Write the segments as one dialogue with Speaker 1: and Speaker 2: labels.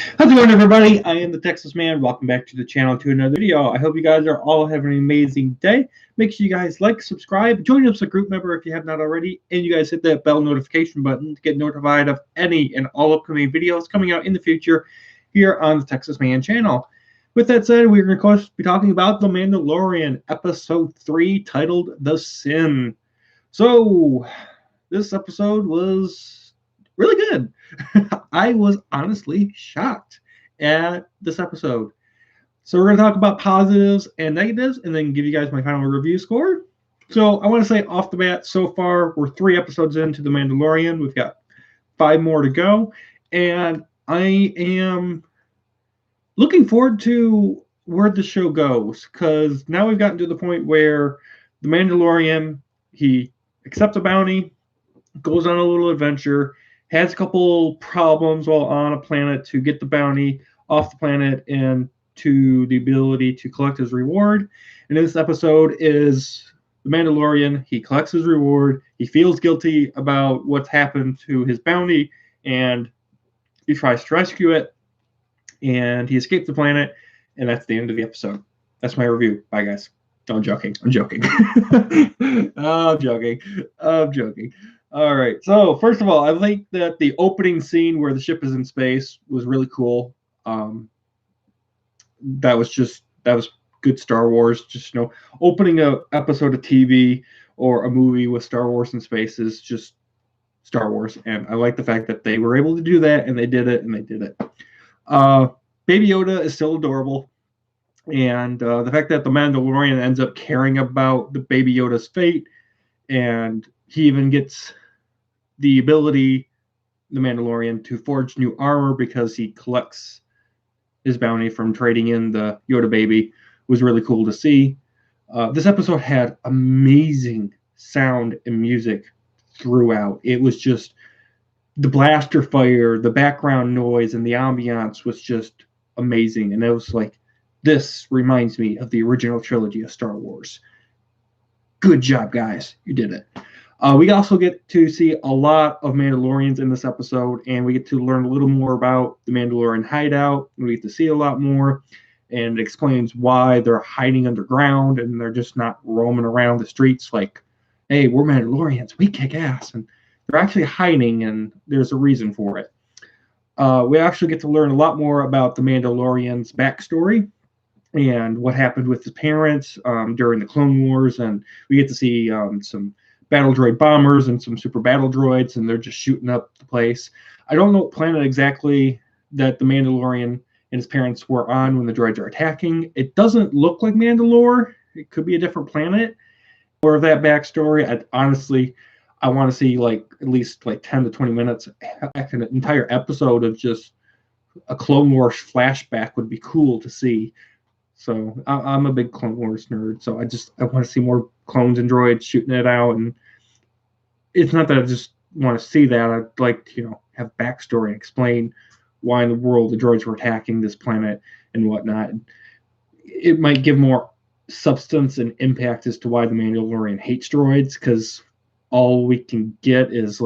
Speaker 1: How's it going, everybody? I am the Texas Man. Welcome back to the channel to another video. I hope you guys are all having an amazing day. Make sure you guys like, subscribe, join us as a group member if you have not already, and you guys hit that bell notification button to get notified of any and all upcoming videos coming out in the future here on the Texas Man channel. With that said, we're going to, of course, be talking about The Mandalorian, Episode 3, titled The Sin. So, this episode was really good. I was honestly shocked at this episode. So we're going to talk about positives and negatives and then give you guys my final review score. So I want to say off the bat, so far we're 3 episodes into The Mandalorian. We've got 5 more to go. And I am looking forward to where the show goes, because now we've gotten to the point where The Mandalorian, he accepts a bounty, goes on a little adventure, has a couple problems while on a planet to get the bounty off the planet and to the ability to collect his reward. And this episode is the Mandalorian. He collects his reward. He feels guilty about what's happened to his bounty, and he tries to rescue it. And he escapes the planet, and that's the end of the episode. That's my review. Bye, guys. No, I'm joking. I'm joking. I'm joking. All right. So first of all, I think that the opening scene where the ship is in space was really cool. That was good Star Wars. Just opening a episode of TV or a movie with Star Wars in space is just Star Wars, and I like the fact that they were able to do that, and they did it. Baby Yoda is still adorable, and the fact that the Mandalorian ends up caring about the Baby Yoda's fate, and he even gets the ability, the Mandalorian, to forge new armor because he collects his bounty from trading in the Yoda baby, was really cool to see. This episode had amazing sound and music throughout. It was just the blaster fire, the background noise, and the ambiance was just amazing. And it was like, this reminds me of the original trilogy of Star Wars. Good job, guys. You did it. We also get to see a lot of Mandalorians in this episode, and we get to learn a little more about the Mandalorian hideout. We get to see a lot more, and it explains why they're hiding underground and they're just not roaming around the streets like, hey, we're Mandalorians, we kick ass. And they're actually hiding, and there's a reason for it. We actually get to learn a lot more about the Mandalorian's backstory and what happened with his parents during the Clone Wars, and we get to see some battle droid bombers and some super battle droids, and they're just shooting up the place. I don't know what planet exactly that the Mandalorian and his parents were on when the droids are attacking. It doesn't look like Mandalore. It could be a different planet. Or of that backstory, I want to see at least 10 to 20 minutes, an entire episode of just a Clone Wars flashback would be cool to see. So I'm a big Clone Wars nerd, so I want to see more clones and droids shooting it out. And it's not that I just want to see that. I'd like to, have backstory and explain why in the world the droids were attacking this planet and whatnot. It might give more substance and impact as to why the Mandalorian hates droids, because all we can get is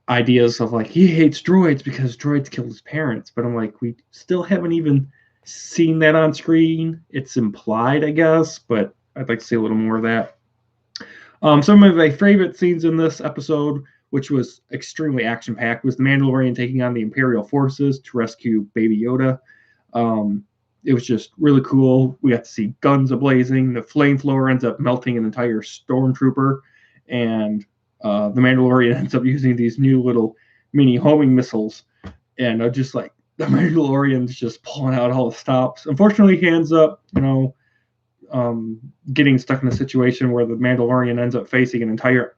Speaker 1: ideas of he hates droids because droids killed his parents. But I'm we still haven't even seen that on screen. It's implied, I guess, but I'd like to see a little more of that. Some of my favorite scenes in this episode, which was extremely action-packed, was the Mandalorian taking on the Imperial forces to rescue Baby Yoda. It was just really cool. We got to see guns ablazing. The flamethrower ends up melting an entire stormtrooper, and the Mandalorian ends up using these new little mini homing missiles, and the Mandalorian's just pulling out all the stops. Unfortunately, he ends up, getting stuck in a situation where the Mandalorian ends up facing an entire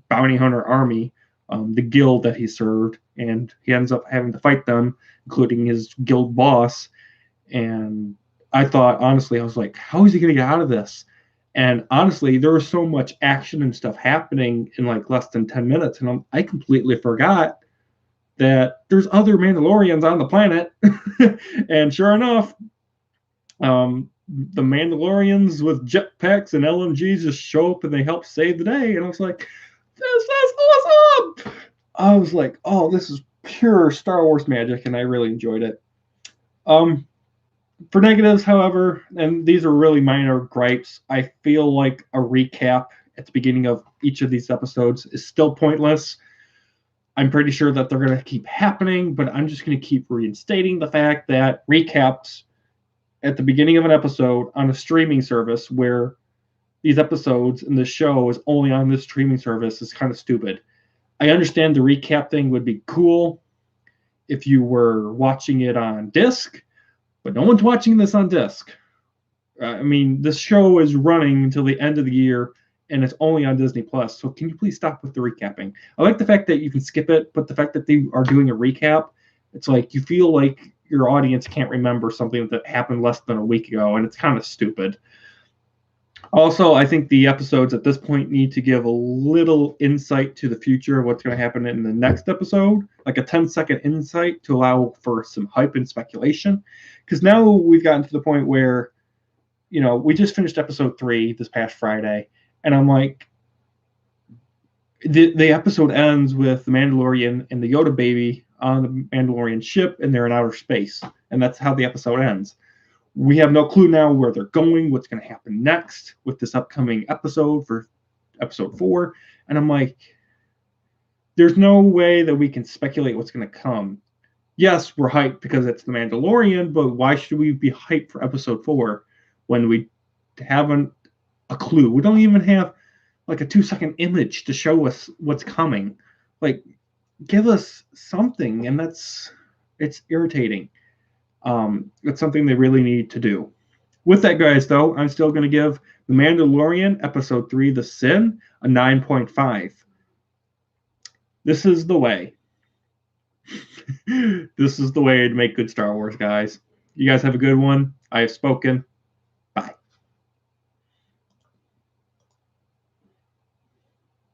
Speaker 1: bounty hunter army, the guild that he served, and he ends up having to fight them, including his guild boss. And I thought, honestly, I was like, how is he going to get out of this? And honestly, there was so much action and stuff happening in less than 10 minutes, and I completely forgot that there's other Mandalorians on the planet. And sure enough, the Mandalorians with jetpacks and LMGs just show up and they help save the day. And I was like, this is awesome. I was like, oh, this is pure Star Wars magic, and I really enjoyed it. For negatives, however, and these are really minor gripes, I feel like a recap at the beginning of each of these episodes is still pointless. I'm pretty sure that they're going to keep happening, but I'm just going to keep reinstating the fact that recaps at the beginning of an episode on a streaming service where these episodes in the show is only on this streaming service is kind of stupid. I understand the recap thing would be cool if you were watching it on disc, but no one's watching this on disc. I mean, this show is running until the end of the year, and it's only on Disney Plus. So can you please stop with the recapping? I like the fact that you can skip it, but the fact that they are doing a recap, it's like you feel like your audience can't remember something that happened less than a week ago, and it's kind of stupid. Also, I think the episodes at this point need to give a little insight to the future of what's going to happen in the next episode, like a 10-second insight to allow for some hype and speculation. Because now we've gotten to the point where, we just finished episode 3 this past Friday, and I'm like, the episode ends with the Mandalorian and the Yoda baby on the Mandalorian ship, and they're in outer space, and that's how the episode ends. We have no clue now where they're going, what's going to happen next with this upcoming episode for episode 4. And I'm like, there's no way that we can speculate what's going to come. Yes, we're hyped because it's the Mandalorian, but why should we be hyped for episode 4 when we haven't a clue? We don't even have like a 2-second image to show us what's coming. Like, give us something, and it's irritating. It's something they really need to do. With that, guys, though, I'm still going to give The Mandalorian Episode 3, The Sin, a 9.5. This is the way. This is the way to make good Star Wars, guys. You guys have a good one. I have spoken.